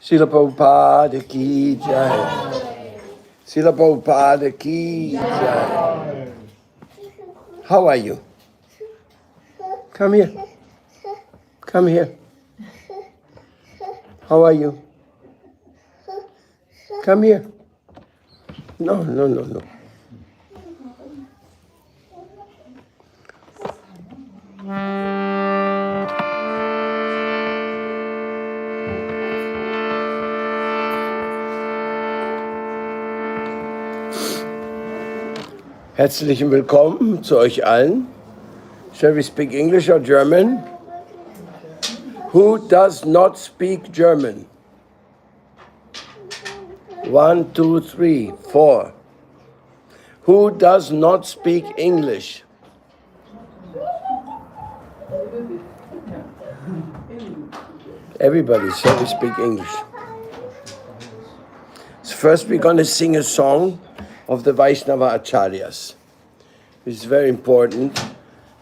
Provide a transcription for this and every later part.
Srila Prabhupada ki jai. Srila Prabhupada ki jai. How are you? Come here. Come here. How are you? Come here. No. Herzlichen Willkommen zu euch allen. Shall we speak English or German? Who does not speak German? 1, 2, 3, 4. Who does not speak English? Everybody, shall we speak English? So first we're going to sing a song of the Vaishnava Acharyas. It's very important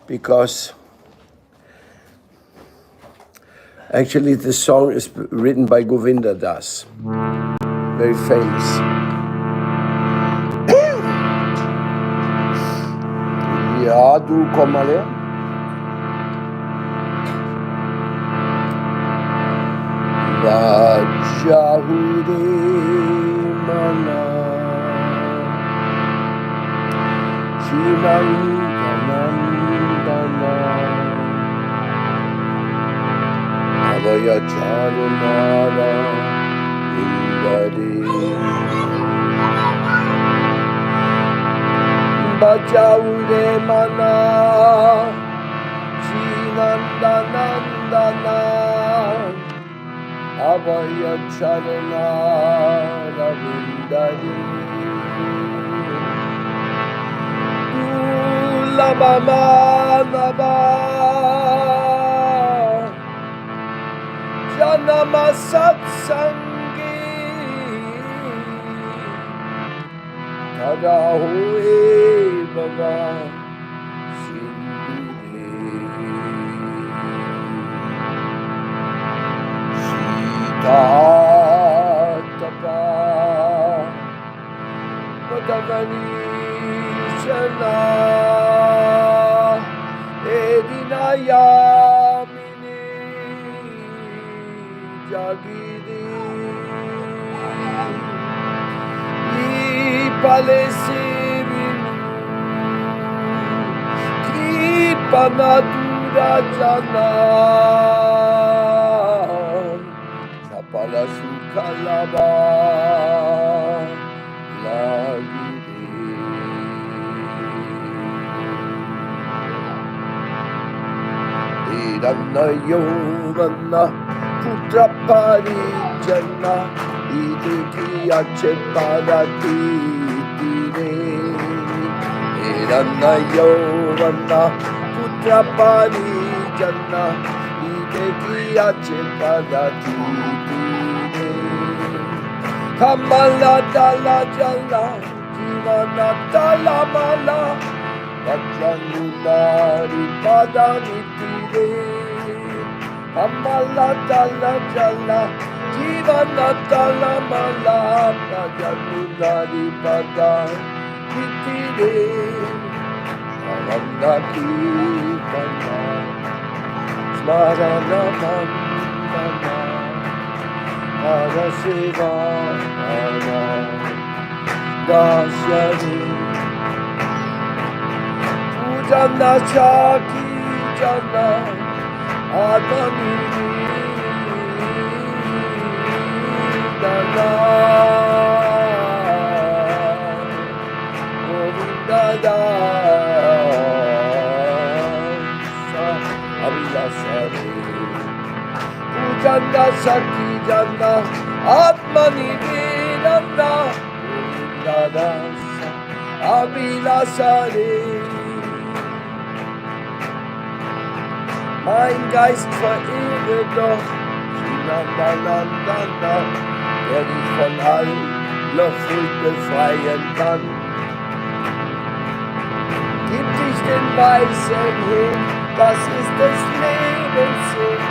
because actually the song is written by Govinda Das, very famous. Ja, du komm mal her. Vajahude mana Shivandanandana Avaya Charunara Indari Bajaude mana Shivandanandana Avaya Charunara Indari Labamanava Janama Satsangi Tadahoe Baba Sindhi Sita Tapa Padavani Shana Edinayamini Jagiri Ipalesivinu Kripanadura Jana Sapala Sukhalaba Idanna Yovana Putra Parijana Idikiya Cheparati Tire Idanna Yovana Putra Parijana Idikiya Cheparati Tire Kamala Dala Jala Jivana Dala Mala Vajanunari Padanitire Amala Dala Jala Jivana Dala Mala Vajanunari Padanitire Smarana Kirtana Smarana Mandana Hara Seva Hara Dasyari Jana Chaki Jana Adani Dana Govinda Dasa Abhilasari Jana Chaki Jana Atmani Vedana Govinda Dasa Abhilasari Mein Geist verehre doch Shinandanandana, der dich von aller Furcht befreien kann. Gib dich den Weisen hin, das ist des Lebens Sinn.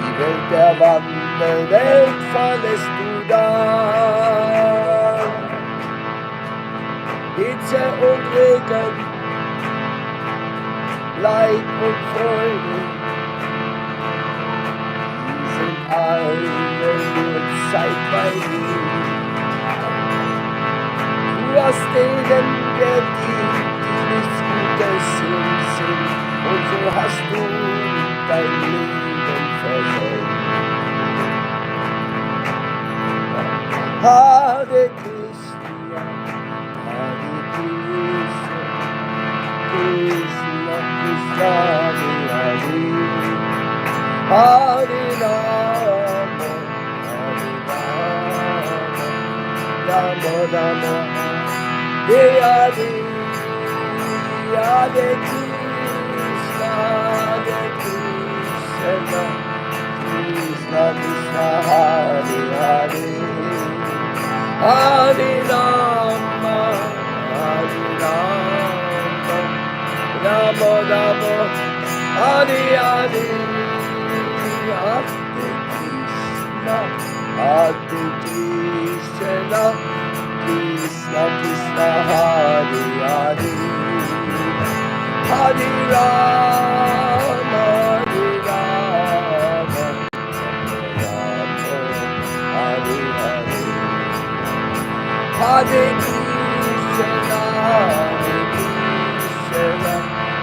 Die Welt der Wanderer der Welt fallest du dann. Hitze und Regen, Leid und Freude, die sind alle nur Zeit bei dir. Du hast denen gedient, die nichts Gutes sind, und so hast du dein Leben versäumt. Hare Krishna, Hare Krishna, Krishna Krishna, Hare Hare Rama, Hare Rama, Rama Rama, Hare Hare Krishna, Hare Krishna, Krishna Krishna, Hare Hare. Hare Rama, Hare Rama, Rama Rama, Hare Hare, Hare Krishna, Hare Krishna, Krishna Krishna, Hare Hare, Hare Rama, Hare Rama, Rama Hare Hare. Hare Krishna, Hare Krishna,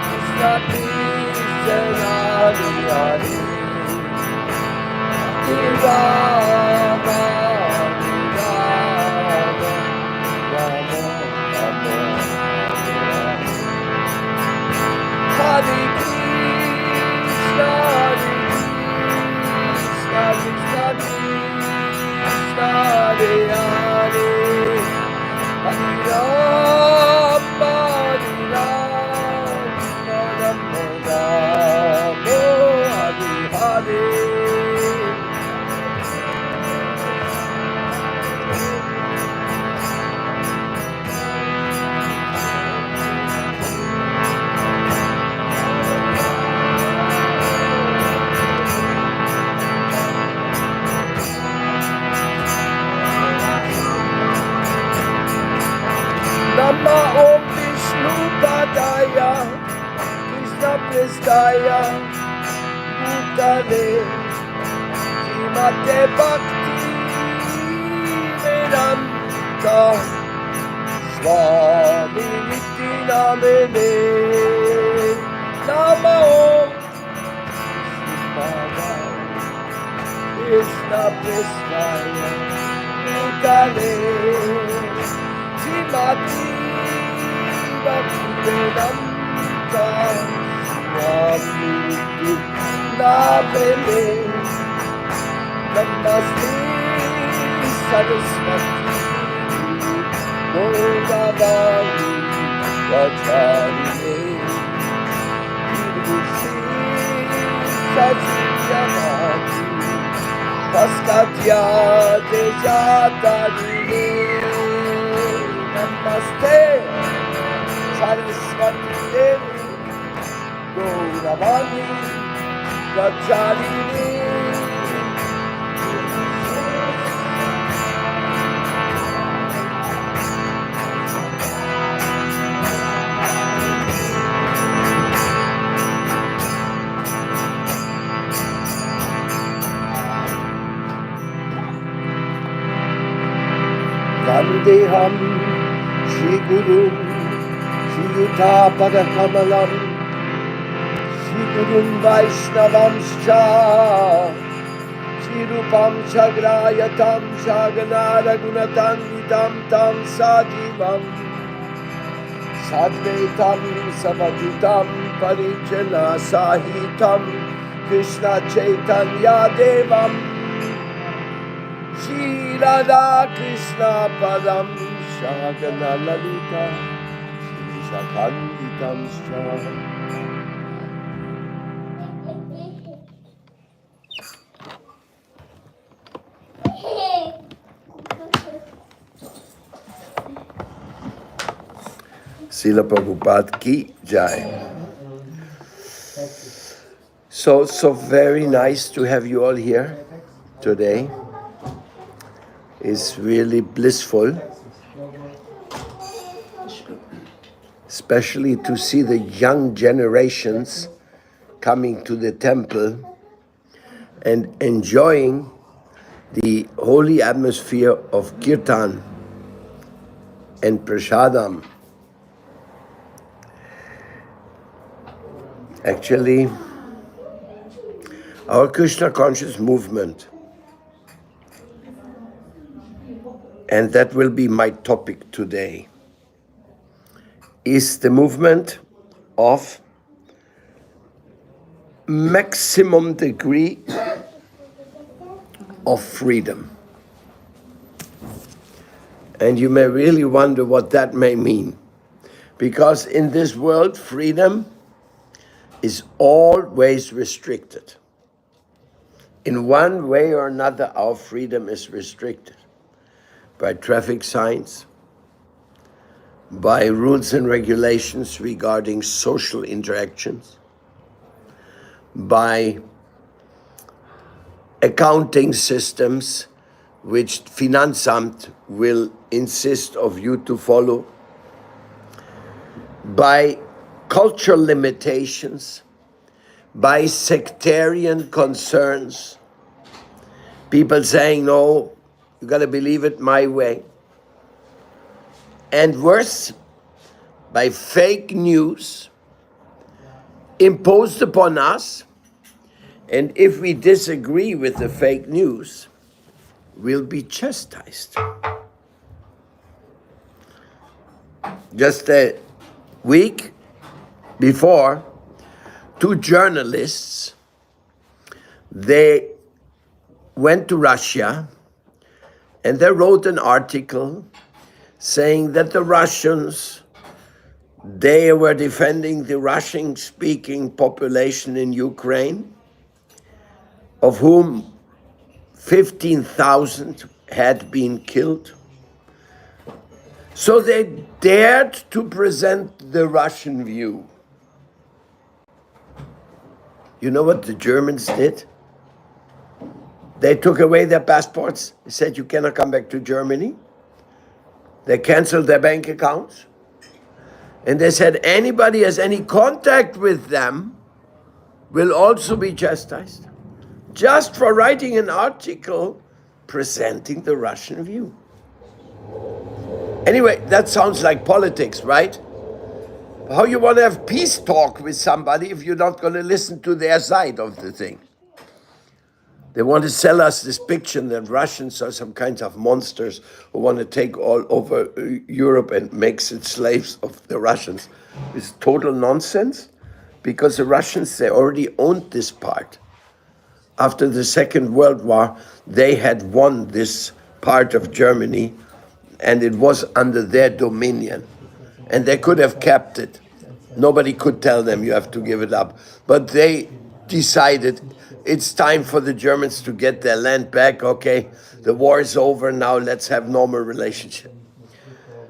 Krishna Krishna, Hare Hare, Hare Rama, Hare Rama, Rama Rama, Hare Krishna, Krishna Krishna, Hare Hare. Hare Rama, Hare Rama, Rama Rama, Hare Hare. Nama Om Vishnu Padaya, Krishna Prestaya, Bhutale, Srimate Bhakti Vedanta, Swami Niti Namene. Nama Om Vishnu Padaya, Krishna Prestaya, Bhutale, Srimati Bhaktivedanta Swami Namene. Namaste Saraswati Gauravani Vacharine Vidushi Satyavati Paskatya Dejatarine. Namaste Saraswati Devi Gauravani Vacharine. Vandeham Shri Guru Shri Yuta Padakamalam Shri Gurun Vaishnavamscha Shri Rupam Chagrayatam Shaganara Gunatanvitam Tam Sajivam Sadvaitam Savadutam Parijana Sahitam Krishna Chaitanya Devam Shri Radha Krishna Padam Shagana Lalita Shri Shakanditam Shra. Srila Prabhupada ki jai. So very nice to have you all here. today is really blissful, especially to see the young generations coming to the temple and enjoying the holy atmosphere of Kirtan and Prasadam. Actually, our Krishna conscious movement, and that will be my topic today, is the movement of maximum degree of freedom. And you may really wonder what that may mean, because in this world, freedom is always restricted. In one way or another, our freedom is restricted by traffic signs, by rules and regulations regarding social interactions, by accounting systems which Finanzamt will insist of you to follow, by cultural limitations, by sectarian concerns, people saying, no, you gotta believe it my way. And worse, by fake news imposed upon us, and if we disagree with the fake news, we'll be chastised. Just a week before, two journalists, they went to Russia and they wrote an article saying that the Russians, they were defending the Russian-speaking population in Ukraine, of whom 15,000 had been killed. So they dared to present the Russian view. You know what the Germans did? They took away their passports. They said, you cannot come back to Germany. They canceled their bank accounts. And they said, anybody has any contact with them will also be chastised, just for writing an article presenting the Russian view. Anyway, that sounds like politics, right? How you want to have peace talk with somebody if you're not going to listen to their side of the thing? They want to sell us this picture that Russians are some kinds of monsters who want to take all over Europe and makes it slaves of the Russians. It's total nonsense, because the Russians, they already owned this part. After the Second World War, they had won this part of Germany, and it was under their dominion. And they could have kept it. Nobody could tell them you have to give it up. But they decided it's time for the Germans to get their land back. Okay, the war is over now, let's have normal relationship.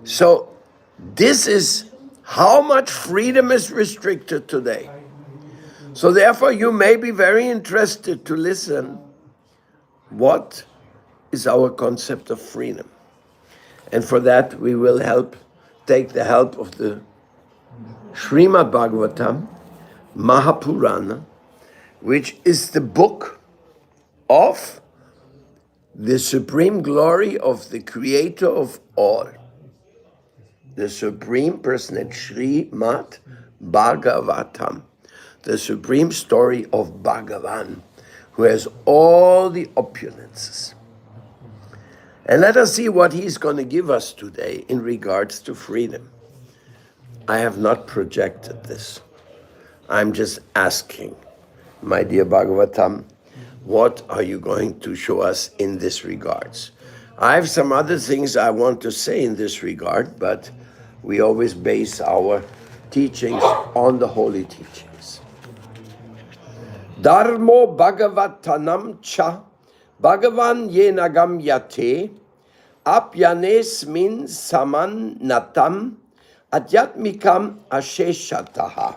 So this is how much freedom is restricted today. So therefore you may be very interested to listen what is our concept of freedom. And for that we will take the help of the Srimad Bhagavatam, Mahapurana, which is the book of the supreme glory of the creator of all. The supreme personage, Srimad Bhagavatam, the supreme story of Bhagavan, who has all the opulences. And let us see what he's going to give us today in regards to freedom. I have not projected this. I'm just asking, my dear Bhagavatam, what are you going to show us in this regards? I have some other things I want to say in this regard, but we always base our teachings on the holy teachings. Dharmo Bhagavatanam cha Bhagavan yenagam yate apyanes min saman natam adyatmikam asheshataha.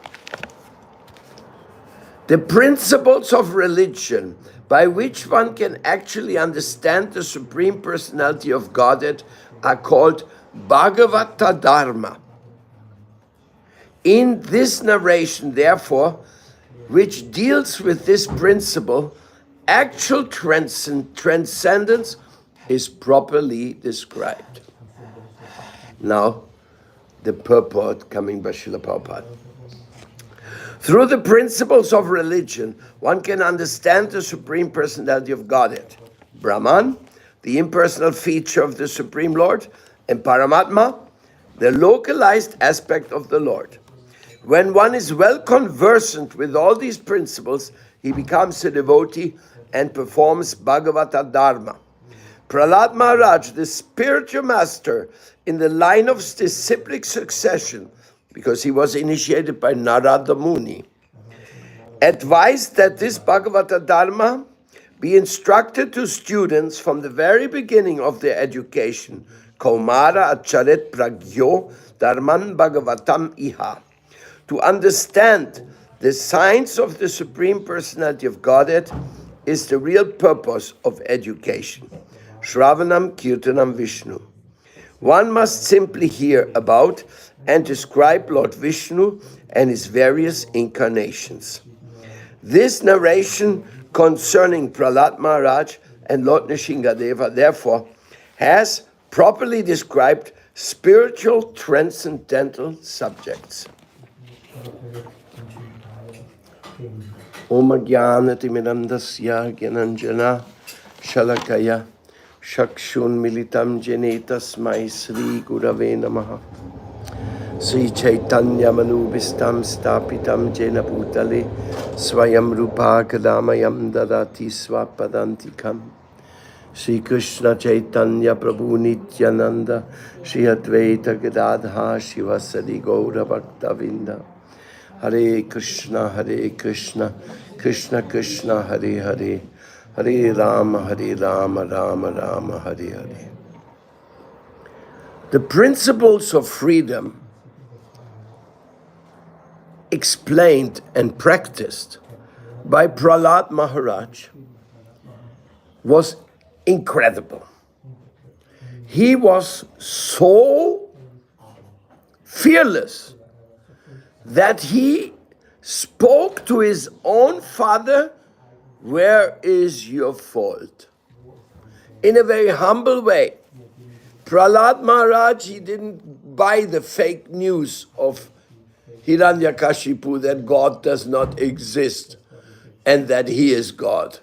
The principles of religion by which one can actually understand the Supreme Personality of Godhead are called Bhagavata Dharma. In this narration, therefore, which deals with this principle, actual transcendence is properly described. Now, the purport coming by Srila Prabhupada. Through the principles of religion, one can understand the Supreme Personality of Godhead, Brahman, the impersonal feature of the Supreme Lord, and Paramatma, the localized aspect of the Lord. When one is well conversant with all these principles, he becomes a devotee and performs Bhagavata Dharma. Prahlad Maharaj, the spiritual master in the line of disciplic succession, because he was initiated by Narada Muni, advised that this Bhagavata Dharma be instructed to students from the very beginning of their education. Kaumara acharet pragyo dharman bhagavatam iha. To understand the science of the Supreme Personality of Godhead is the real purpose of education. Shravanam Kirtanam Vishnu. One must simply hear about and describe Lord Vishnu and his various incarnations. This narration concerning Prahlad Maharaj and Lord Nrsingadeva, therefore, has properly described spiritual transcendental subjects. Om Jnanatimidandasya Gyananjana Shalakaya Shakshun Militam Jene Tasmai Sri Gurave Namaha. Sri Chaitanya Manubhistam Stapitam Jena Bhutale Swayam Rupa Kadamayam Dadati Swapadantikam. Sri Krishna Chaitanya Prabhu Nityananda Sri Advaita Gadadha Shivasadi Gaura Bhaktavinda. Hare Krishna, Krishna Krishna, Hare Hare, Hare Rama, Rama Rama, Hare Hare. The principles of freedom explained and practiced by Prahlad Maharaj was incredible. He was so fearless that he spoke to his own father, "Where is your fault?" In a very humble way. Prahlad Maharaj, he didn't buy the fake news of Hiranyakashipu that God does not exist and that he is God.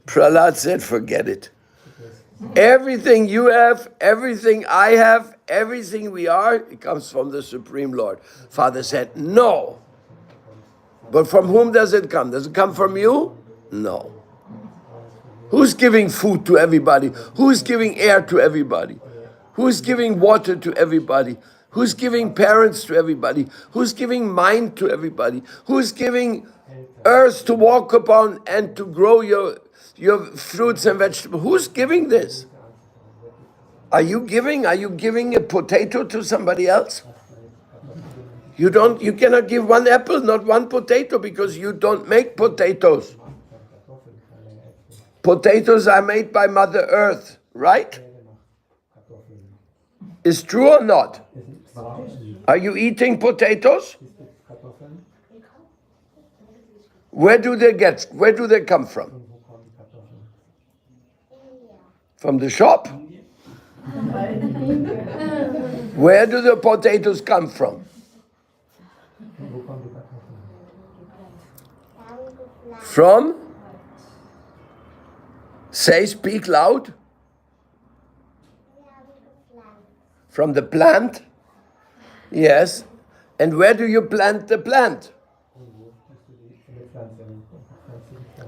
Prahlad said, forget it. Everything you have, everything I have, everything we are, it comes from the Supreme Lord. Father said, no. But from whom does it come? Does it come from you? No. Who's giving food to everybody? Who's giving air to everybody? Who's giving water to everybody? Who's giving parents to everybody? Who's giving mind to everybody? Who's giving earth to walk upon and to grow your fruits and vegetables? Who's giving this? Are you giving a potato to somebody else? You cannot give one apple, not one potato, because you don't make potatoes. Potatoes are made by Mother Earth, right? Is true or not? Are you eating potatoes? Where do they come from? From the shop? Where do the potatoes come from? From? Speak loud. From the plant? Yes. And where do you plant the plant?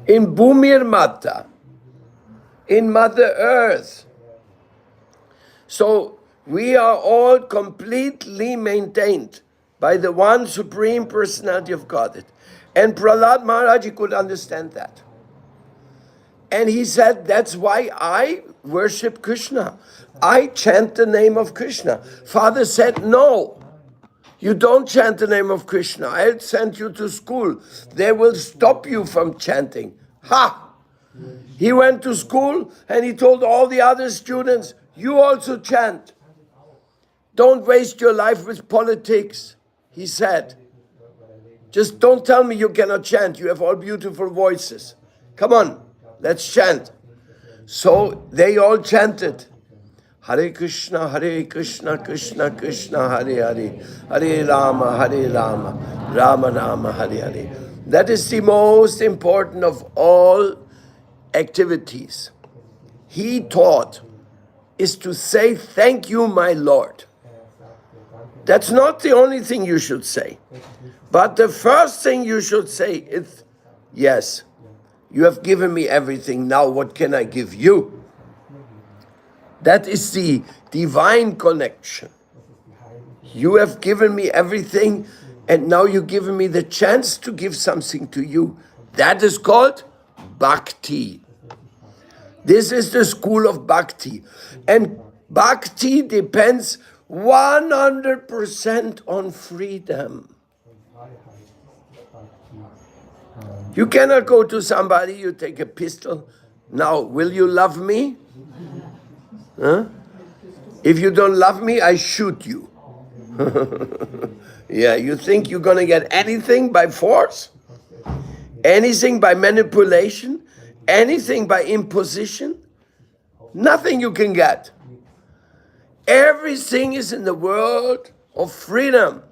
In Bhumir Mata, in Mother Earth. So we are all completely maintained by the one Supreme Personality of Godhead. And Prahlad Maharaj, he could understand that. And he said, that's why I worship Krishna. I chant the name of Krishna. Father said, no, you don't chant the name of Krishna. I'll send you to school. They will stop you from chanting. Ha! He went to school and he told all the other students, you also chant. Don't waste your life with politics, he said. Just don't tell me you cannot chant. You have all beautiful voices. Come on, let's chant. So they all chanted. Hare Krishna, Krishna Krishna, Hare Hare, Hare Rama, Rama Rama, Hare Hare. That is the most important of all activities. He taught is to say, thank you, my Lord. That's not the only thing you should say. But the first thing you should say is, yes, you have given me everything. Now what can I give you? That is the divine connection. You have given me everything, and now you've given me the chance to give something to you. That is called bhakti. This is the school of bhakti. And bhakti depends 100% on freedom. You cannot go to somebody, you take a pistol. Now, will you love me? Huh? If you don't love me, I shoot you. Yeah, you think you're going to get anything by force? Anything by manipulation? Anything by imposition? Nothing you can get. Everything is in the world of freedom.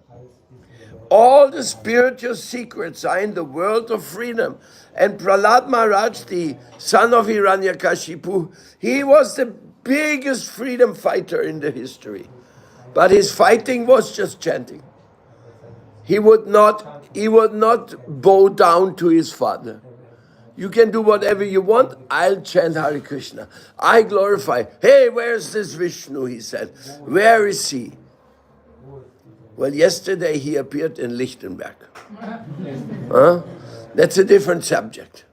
All the spiritual secrets are in the world of freedom. And Prahlad Maharaj, the son of Hiranyakashipu, he was the biggest freedom fighter in the history. But his fighting was just chanting. He would not bow down to his father. You can do whatever you want, I'll chant Hare Krishna. I glorify. Hey, where's this Vishnu, he said. Where is he? Well, yesterday he appeared in Lichtenberg. That's a different subject.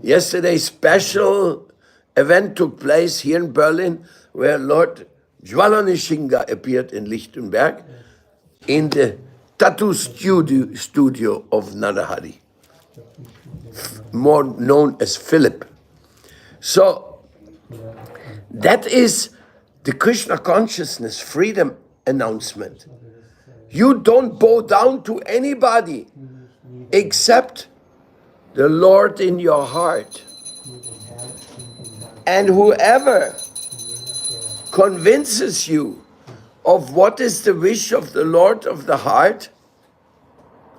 Yesterday, special event took place here in Berlin where Lord Jwala appeared in Lichtenberg in the tattoo studio of Narahari, more known as Philip. So that is the Krishna consciousness freedom announcement. You don't bow down to anybody except the Lord in your heart. And whoever convinces you of what is the wish of the Lord of the heart,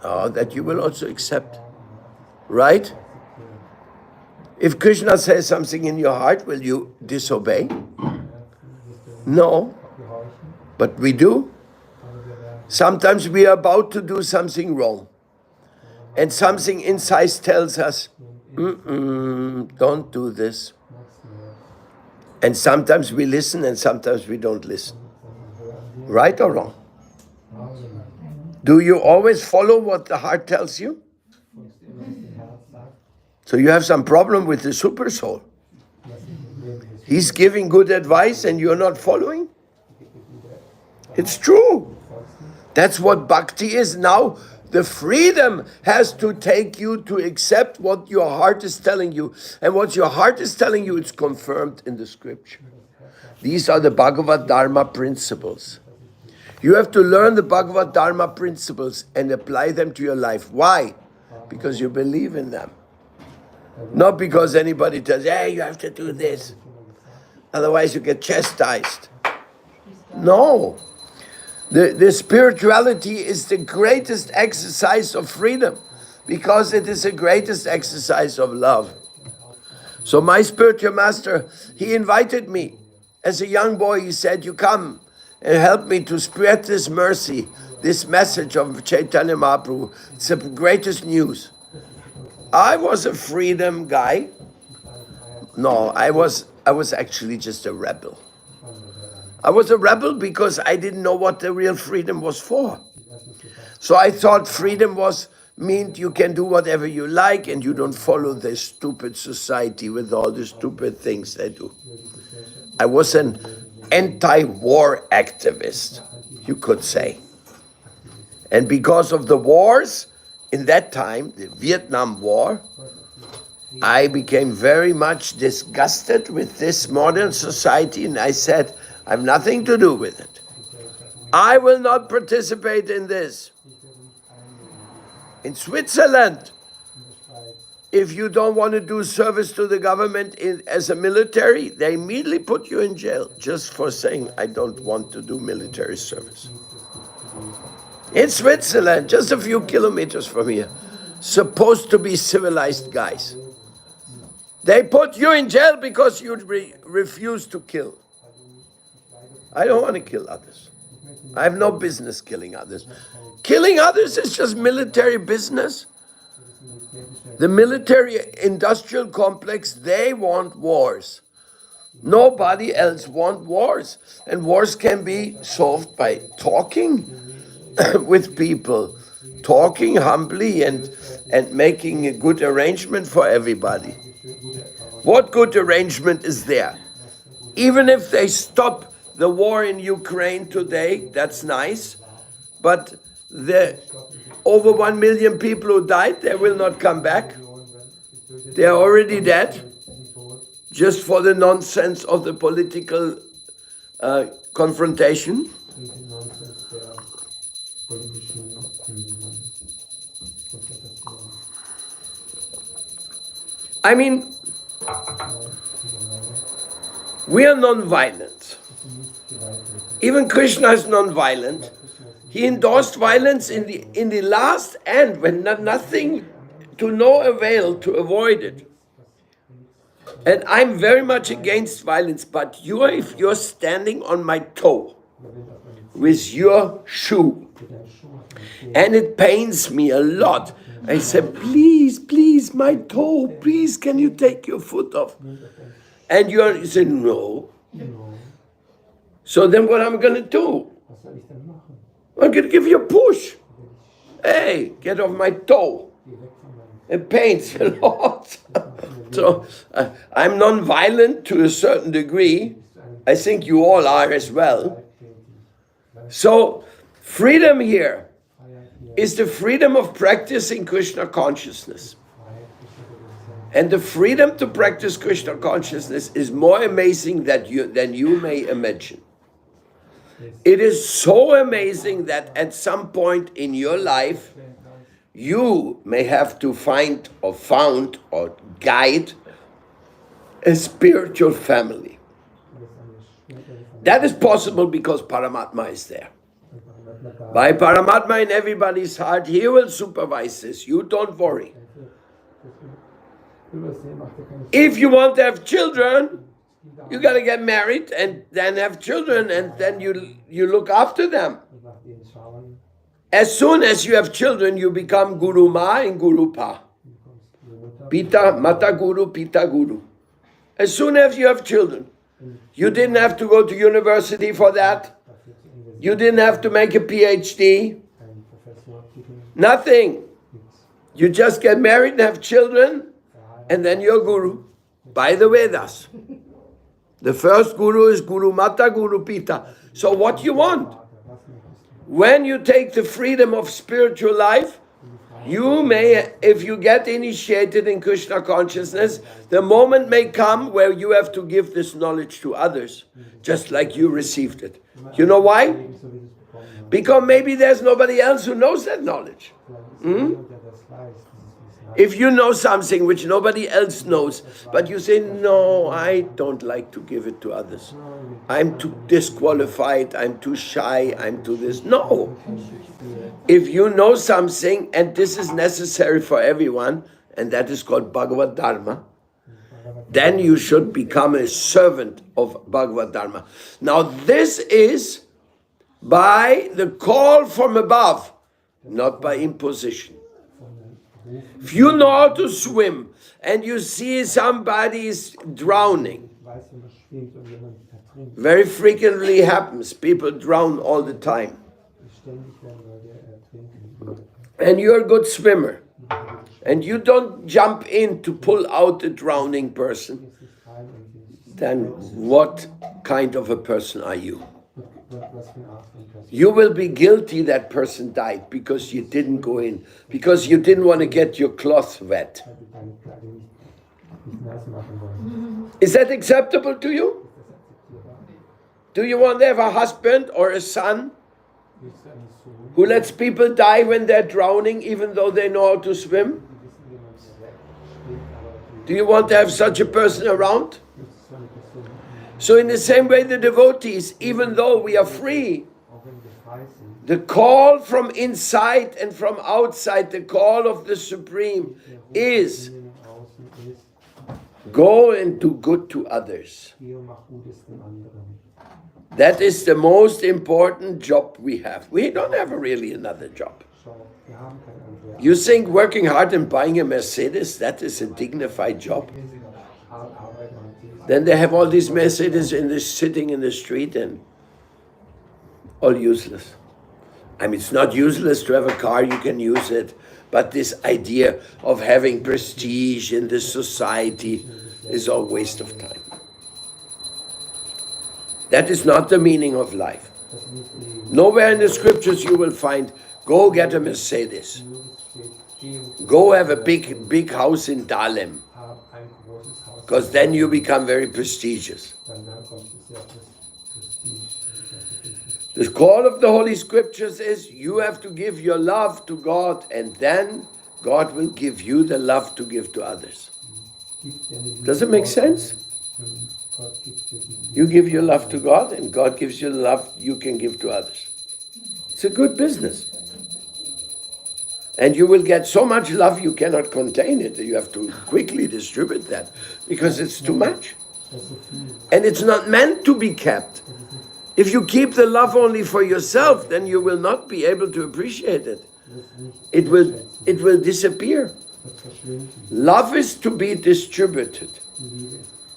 that you will also accept. Right? If Krishna says something in your heart, will you disobey? No. But we do. Sometimes we are about to do something wrong. And something inside tells us, don't do this. And sometimes we listen and sometimes we don't listen. Right or wrong? Do you always follow what the heart tells you? So you have some problem with the super soul. He's giving good advice and you're not following? It's true. That's what bhakti is. Now the freedom has to take you to accept what your heart is telling you. And what your heart is telling you, it's confirmed in the scripture. These are the Bhagavad Dharma principles. You have to learn the Bhagavad Dharma principles and apply them to your life. Why? Because you believe in them. Not because anybody tells, hey, you have to do this. Otherwise you get chastised. No. The spirituality is the greatest exercise of freedom because it is the greatest exercise of love. So my spiritual master, he invited me. As a young boy, he said, you come and help me to spread this mercy, this message of Chaitanya Mahaprabhu. It's the greatest news. I was a freedom guy. No, I was actually just a rebel. I was a rebel because I didn't know what the real freedom was for. So I thought freedom meant you can do whatever you like and you don't follow this stupid society with all the stupid things they do. I was an anti-war activist, you could say. And because of the wars, in that time, the Vietnam War, I became very much disgusted with this modern society, and I said, I have nothing to do with it. I will not participate in this. In Switzerland, if you don't want to do service to the government as a military, they immediately put you in jail just for saying, I don't want to do military service. In Switzerland, just a few kilometers from here, supposed to be civilized guys. They put you in jail because you refuse to kill. I don't want to kill others. I have no business killing others. Killing others is just military business. The military industrial complex, they want wars. Nobody else wants wars. And wars can be solved by talking with people, talking humbly and making a good arrangement for everybody. What good arrangement is there? Even if they stop the war in Ukraine today, that's nice, but the over 1 million people who died, they will not come back. They are already dead, just for the nonsense of the political confrontation. I mean, we are non-violent. Even Krishna is non-violent. He endorsed violence in the last end, when nothing to no avail to avoid it. And I'm very much against violence, but if you're standing on my toe with your shoe, and it pains me a lot, I said, please, please, my toe, please, can you take your foot off? And you say, no. So then what I'm going to do? I'm going to give you a push. Hey, get off my toe. It pains a lot. So I'm non-violent to a certain degree. I think you all are as well. So freedom here is the freedom of practicing Krishna consciousness. And the freedom to practice Krishna consciousness is more amazing than you may imagine. It is so amazing that at some point in your life, you may have to find or found or guide a spiritual family. That is possible because Paramatma is there. By Paramatma in everybody's heart, he will supervise this. You don't worry. If you want to have children, you got to get married and then have children, and then you look after them. As soon as you have children, you become Guru Ma and Guru Pa. Pita, Mata Guru, Pita Guru. As soon as you have children, you didn't have to go to university for that. You didn't have to make a PhD. Nothing. You just get married and have children, and then you're Guru. By the Vedas. The first Guru is Guru Mata, Guru Pita. So what do you want? When you take the freedom of spiritual life, you may, if you get initiated in Krishna consciousness, the moment may come where you have to give this knowledge to others, just like you received it. You know why? Because maybe there's nobody else who knows that knowledge. If you know something which nobody else knows, but you say, no, I don't like to give it to others. I'm too disqualified, I'm too shy, I'm too this. No. If you know something, and this is necessary for everyone, and that is called Bhagavad Dharma, then you should become a servant of Bhagavad Dharma. Now this is by the call from above, not by imposition. If you know how to swim and you see somebody is drowning, very frequently happens, people drown all the time. And you're a good swimmer, and you don't jump in to pull out the drowning person, then what kind of a person are you? You will be guilty that person died because you didn't go in, because you didn't want to get your cloth wet. Is that acceptable to you? Do you want to have a husband or a son who lets people die when they're drowning even though they know how to swim? Do you want to have such a person around? So in the same way, the devotees, even though we are free, the call from inside and from outside, the call of the Supreme is go and do good to others. That is the most important job we have. We don't have really another job. You think working hard and buying a Mercedes, that is a dignified job? Then they have all these Mercedes sitting in the street and all useless. I mean, it's not useless to have a car, you can use it. But this idea of having prestige in this society is a waste of time. That is not the meaning of life. Nowhere in the scriptures you will find, go get a Mercedes. Go have a big house in Dahlem. Because then you become very prestigious. The call of the Holy Scriptures is you have to give your love to God, and then God will give you the love to give to others. Does it make sense? You give your love to God, and God gives you the love you can give to others. It's a good business. And you will get so much love you cannot contain it. You have to quickly distribute that because it's too much. And it's not meant to be kept. If you keep the love only for yourself, then you will not be able to appreciate it. It will disappear. Love is to be distributed.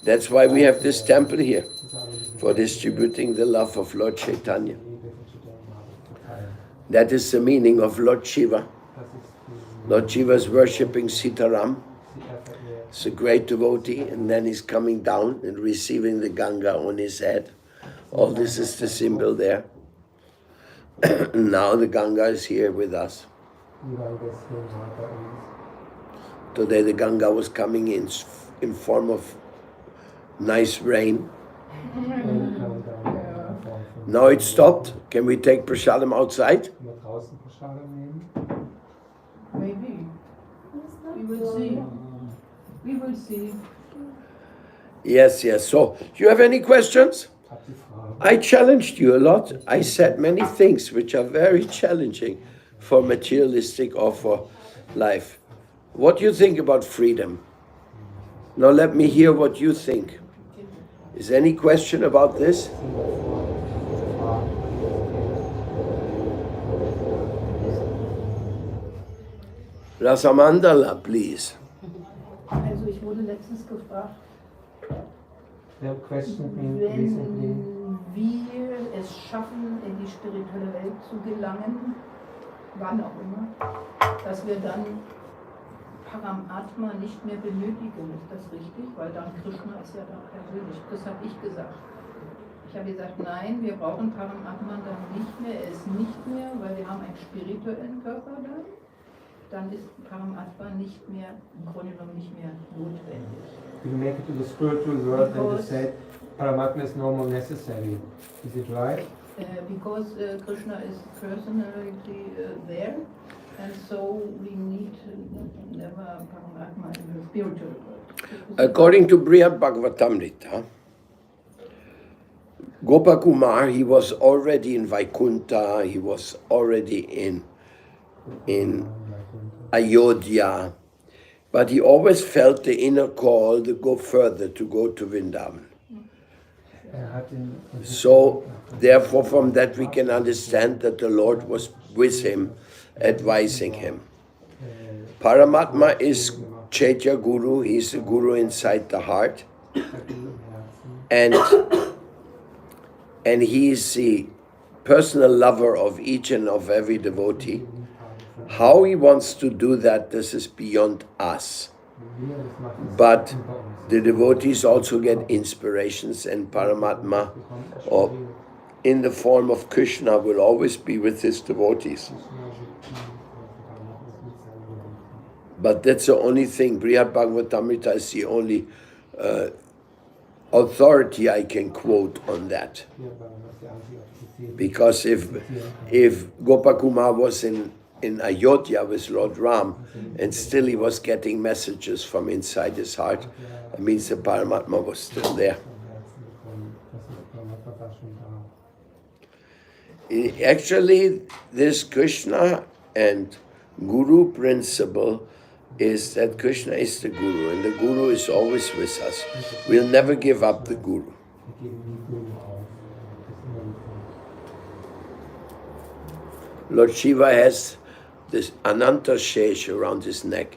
That's why we have this temple here, for distributing the love of Lord Chaitanya. That is the meaning of Lord Shiva. Lord Shiva is worshipping Sitaram. It's a great devotee, and then he's coming down and receiving the Ganga on his head. All this is the symbol there. Now the Ganga is here with us. Today the Ganga was coming in form of nice rain. Now it stopped. Can we take prasadam outside? Maybe. We will see. We will see. Yes. So, do you have any questions? I challenged you a lot. I said many things which are very challenging for materialistic or for life. What do you think about freedom? Now let me hear what you think. Is there any question about this? Rasamandala, please. Also ich wurde letztens gefragt, wenn wir es schaffen, in die spirituelle Welt zu gelangen, wann auch immer, dass wir dann Paramatma nicht mehr benötigen. Ist das richtig? Weil dann Krishna ist ja da persönlich. Das habe ich gesagt. Ich habe gesagt, nein, wir brauchen Paramatma dann nicht mehr. Er ist nicht mehr, weil wir haben einen spirituellen Körper dann. Dann ist Paramatma nicht mehr, im Grunde genommen nicht mehr notwendig. You make it to the spiritual world and you say Paramatma is no more necessary. Is it right? Because Krishna is personality there, and so we need never Paramatma in the spiritual world. According to Brihad Bhagavatamrita, Gopakumar, he was already in Vaikuntha, he was already in Ayodhya, but he always felt the inner call to go further, to go to Vrindavan. So, therefore, from that we can understand that the Lord was with him, advising him. Paramatma is Chaitya Guru, he's the Guru inside the heart, and he is the personal lover of each and of every devotee. How he wants to do that, this is beyond us. But the devotees also get inspirations, and Paramatma, or in the form of Krishna, will always be with his devotees. But that's the only thing. Brihad Bhagavatamrita is the only authority I can quote on that. Ja, aber was die einzige Autorität. Because if Gopakumar was in Ayodhya with Lord Ram and still he was getting messages from inside his heart, that means the Paramatma was still there. Actually, this Krishna and Guru principle is that Krishna is the Guru and the Guru is always with us. We'll never give up the Guru. Lord Shiva has this Ananta Shesh around his neck,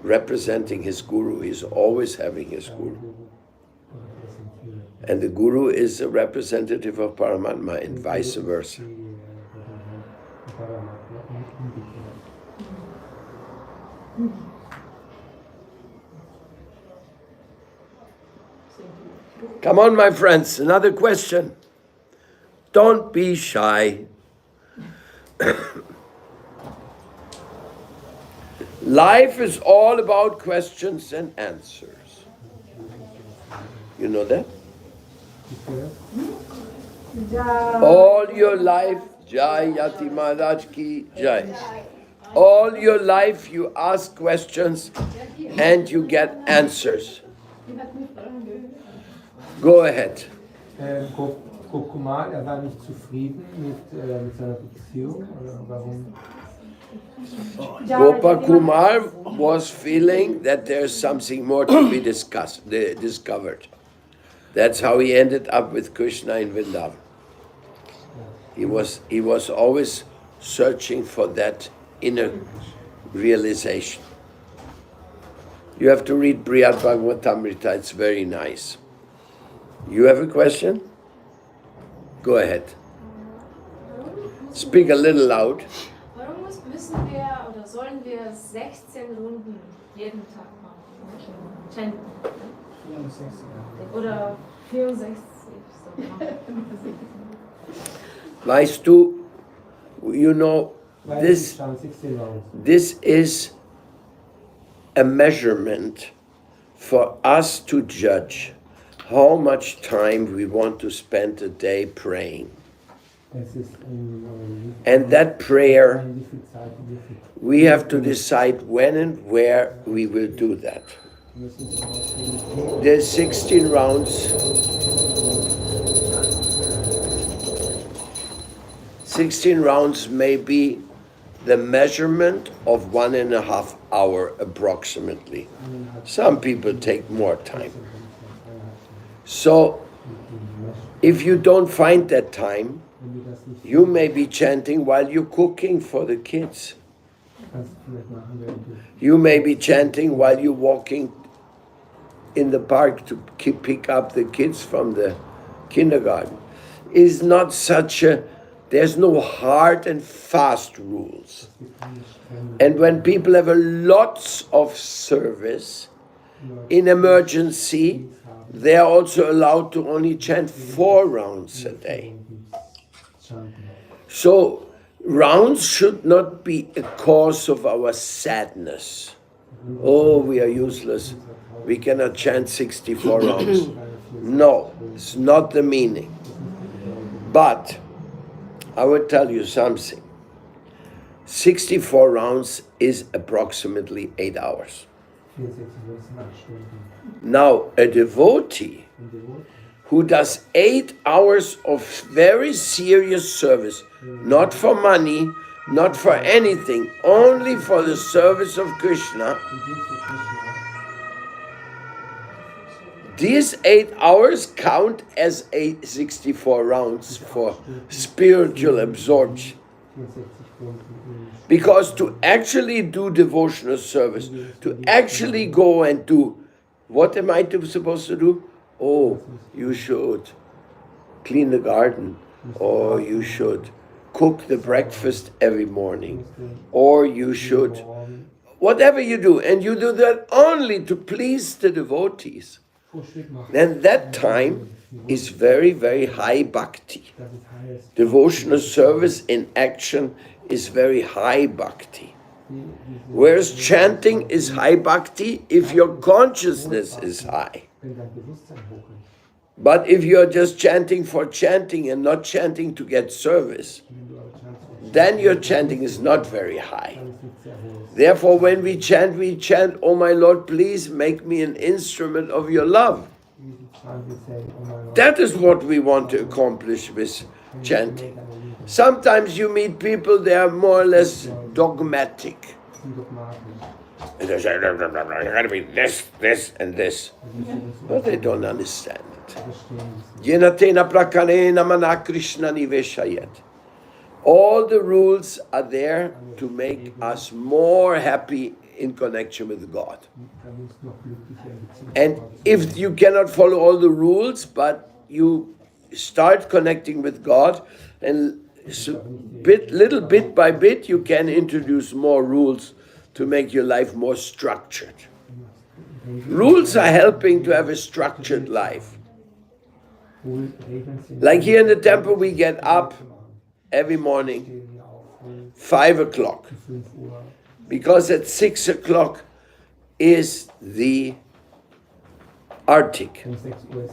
representing his Guru. He's always having his Guru. And the Guru is a representative of Paramatma and vice versa. Come on, my friends, another question. Don't be shy. Life is all about questions and answers. You know that? All your life, Jai Yati Maharaj ki Jai. All your life you ask questions and you get answers. Go ahead. Gokumar, war nicht zufrieden mit seiner Beziehung, oder warum? Gopakumar was feeling that there's something more to be discovered. That's how he ended up with Krishna in Vrindavan. He was always searching for that inner realization. You have to read Brihad Bhagavatamrita, it's very nice. You have a question? Go ahead. Speak a little loud. Warum müssen wir oder sollen wir 16 Runden jeden Tag machen? Chanten. Oder 64. So machen. Weißt du, you know, this is a measurement for us to judge how much time we want to spend a day praying. And that prayer, we have to decide when and where we will do that. There's 16 rounds. 16 rounds may be the measurement of 1.5 hours approximately. Some people take more time. So, if you don't find that time, you may be chanting while you're cooking for the kids. You may be chanting while you're walking in the park to pick up the kids from the kindergarten. It's not there's no hard and fast rules. And when people have lots of service, in emergency, they are also allowed to only chant 4 rounds a day. So, rounds should not be a cause of our sadness. Oh, we are useless. We cannot chant 64 rounds. No, it's not the meaning. But I will tell you something. 64 rounds is approximately 8 hours. Now, a devotee who does 8 hours of very serious service, not for money, not for anything, only for the service of Krishna, these 8 hours count as 64 rounds for spiritual absorption. Because to actually do devotional service, to actually go and do, what am I supposed to do? Oh, you should clean the garden, or you should cook the breakfast every morning, or you should, whatever you do, and you do that only to please the devotees, then that time is very, very high bhakti. Devotional service in action is very high bhakti. Whereas chanting is high bhakti if your consciousness is high. Wenn dein Bewusstsein hoch ist. But if you're just chanting for chanting and not chanting to get service, Wenn du aber chantst, then your chanting is not very high. dann ist nicht sehr hoch. Therefore, when we chant, oh my Lord, please make me an instrument of your love. Wie sie chant, wir sagen, oh mein Gott, That is what we want to accomplish with chanting. Sometimes you meet people, they are more or less dogmatic. sind dogmatisch. And they say, you gotta be this, and this. But they don't understand it. Yenatena prakarena mana Krishna niveshayet. All the rules are there to make us more happy in connection with God. And if you cannot follow all the rules, but you start connecting with God, and little bit by bit, you can introduce more rules to make your life more structured. Rules are helping to have a structured life. Like here in the temple, we get up every morning, 5 o'clock, because at 6 o'clock is the Artik,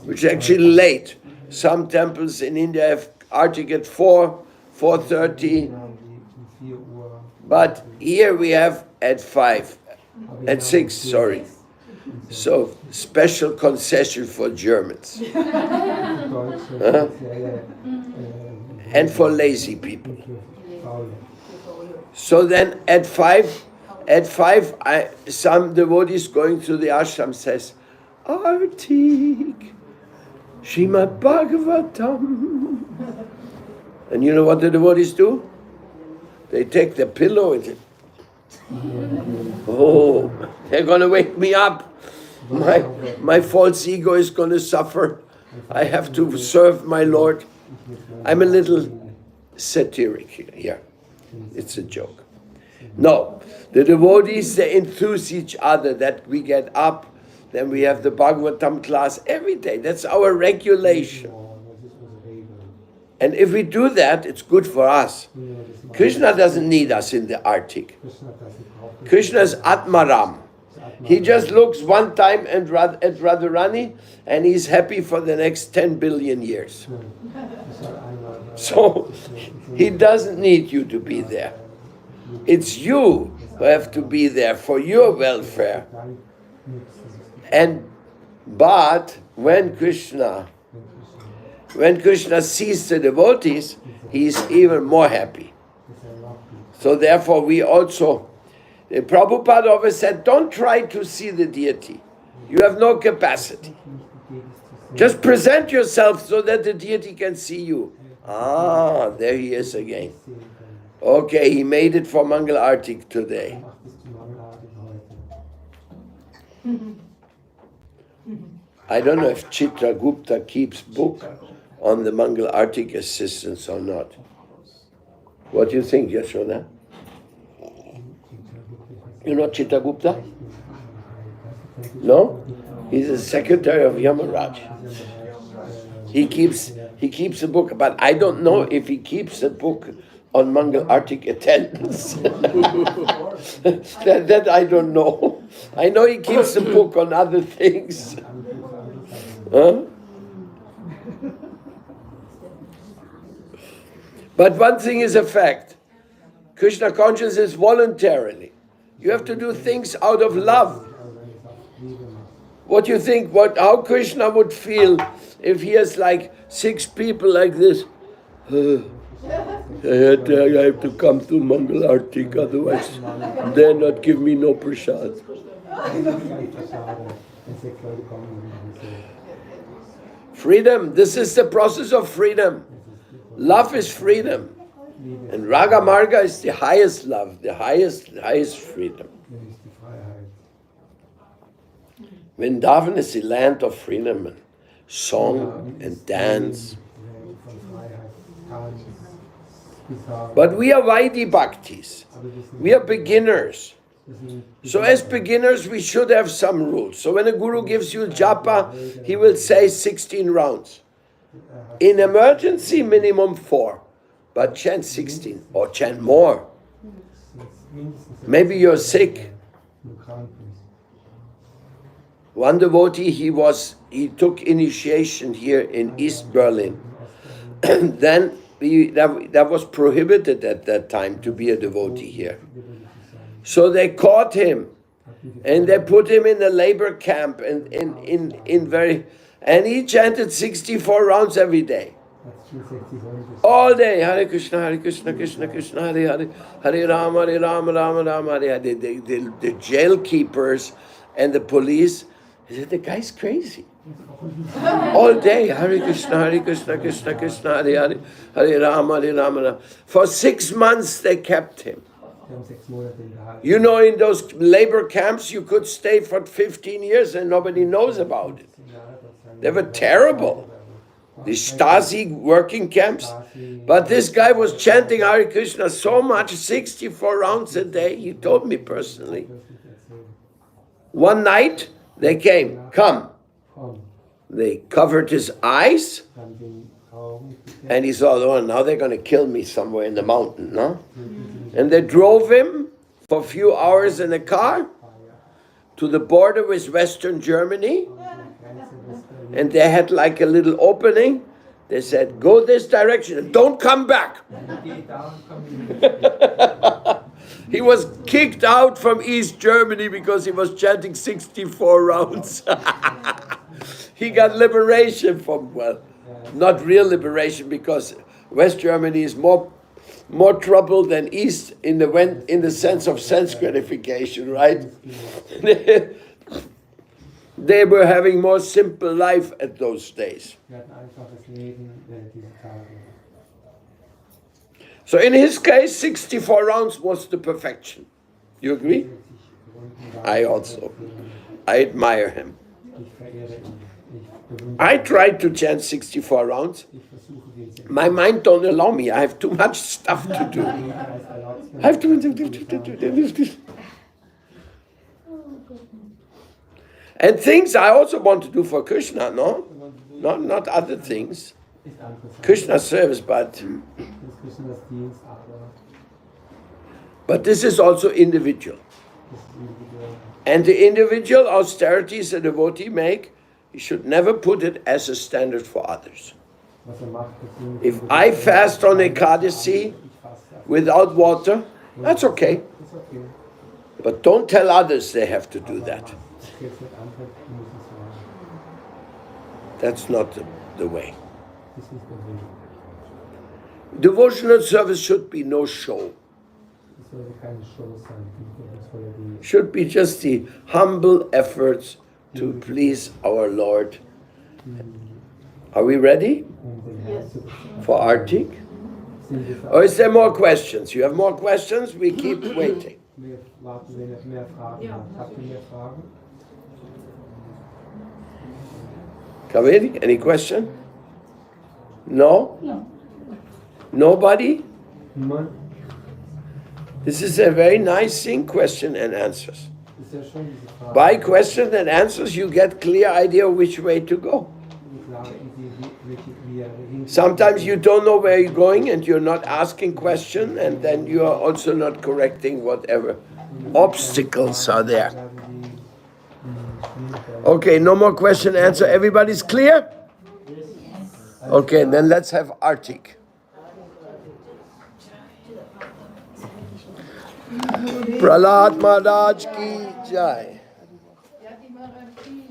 which is actually late. Some temples in India have Artik at 4:30, but here we have at 5, at 6, sorry. So, special concession for Germans. And for lazy people. So then at 5, some devotees going through the ashram says, Artik, Srimad Bhagavatam. And you know what the devotees do? They take the pillow and say, oh, they're going to wake me up. My false ego is going to suffer. I have to serve my Lord. I'm a little satiric here. It's a joke. No, the devotees, they enthuse each other that we get up, then we have the Bhagavatam class every day. That's our regulation. And if we do that, it's good for us. Krishna doesn't need us in the Artik. Krishna is Atmaram. He just looks one time at Radharani and he's happy for the next 10 billion years. So he doesn't need you to be there. It's you who have to be there for your welfare. But when Krishna sees the devotees, he is even more happy. So therefore we also, Prabhupada always said, don't try to see the deity. You have no capacity. Just present yourself so that the deity can see you. Ah, there he is again. Okay, he made it for Mangal Artik today. I don't know if Chitra Gupta keeps book on the Mangal Artik assistants or not. What do you think, Yashoda? You know Chitra Gupta? No? He's the secretary of Yamaraj. He keeps a book, but I don't know if he keeps a book on Mangal Artik attendance. that I don't know. I know he keeps a book on other things. Huh? But one thing is a fact. Krishna consciousness is voluntarily. You have to do things out of love. What do you think? How Krishna would feel if he has like 6 people like this? I have to come to Mangal Artik, otherwise they're not give me no prasad. Freedom, this is the process of freedom. Love is freedom. And Raga Marga is the highest love, the highest freedom. Vrindavan is the land of freedom and song and dance. But we are Vaidhi Bhaktis. We are beginners. So as beginners, we should have some rules. So when a guru gives you japa, he will say 16 rounds. In emergency, minimum 4. But chant 16 or chant more. mindestens Maybe you're sick. Wenn du krank bist. One devotee, he took initiation here in East Berlin. Then that was prohibited at that time to be a devotee here. So they caught him and they put him in a labor camp and he chanted 64 rounds every day. All day, Hare Krishna, Krishna Krishna, Hare Hare, Hare Rama, Rama, Hare Hare. The jail keepers and the police, they said, the guy's crazy. All day, Hare Krishna, Krishna Krishna, Hare Hare, Hare Rama. For 6 months they kept him. Wir haben 6 Monate gehalten. You know, in those labor camps, you could stay for 15 years and nobody knows about it. They were terrible. The Stasi working camps. But this guy was chanting Hare Krishna so much, 64 rounds a day, he told me personally. One night, they came, come. Komm, They covered his eyes, haben den Augen and he thought, oh, now they're going to kill me somewhere in the mountain, no? And they drove him for a few hours in a car to the border with Western Germany. And they had like a little opening. They said, go this direction and don't come back. He was kicked out from East Germany because he was chanting 64 rounds. He got liberation from, well, not real liberation, because West Germany is more trouble than East in the sense of sense gratification, right? They were having more simple life at those days. Wir hatten einfaches Leben während dieser Tage. So in his case, 64 rounds was the perfection. You agree? I also. I admire him. Ich verehre ihn. Ich bewundere I tried to chant 64 rounds. ihn. Ich versuche den My mind don't allow me. I have too much stuff to do. Geist erlaubt mir. I have to. And things I also want to do for Krishna, no? Not other things. Ist anderes. Krishna service, but Das Christen das Dienst, aber this is also individual. das ist individuell. And the individual austerities a devotee make, he should never put it as a standard for others. Was macht, das sind If I fast on Ekadasi ich faste. without water, that's okay. Das ist okay. But don't tell others they have to do that. Das geht mit anderen, die müssen es machen. That's not the way. Das ist nicht der Weg. Devotional service should be no show. Das sollte keine Show sein. Das soll die Should be just the humble efforts to please our Lord. Are we ready den Herrn zu for Artik? sind wir Or is there more questions? You have more questions? We keep waiting. Wir warten, wenn ihr mehr Fragen habt. Habt ihr mehr Fragen? Kaveri, any question? No? No. Nobody? Niemand? This is a very nice thing, question and answers. Das ist ja schon diese Frage. By question and answers, you get clear idea which way to go. Die klare Idee, wie ihr hin. Sometimes you don't know where you're going and you're not asking question, and then you are also not correcting whatever obstacles are there. Okay, no more question answer. Everybody's clear? Okay, then let's have Artik. Prahlad Maharaj ki jai. Ja, die Marathi.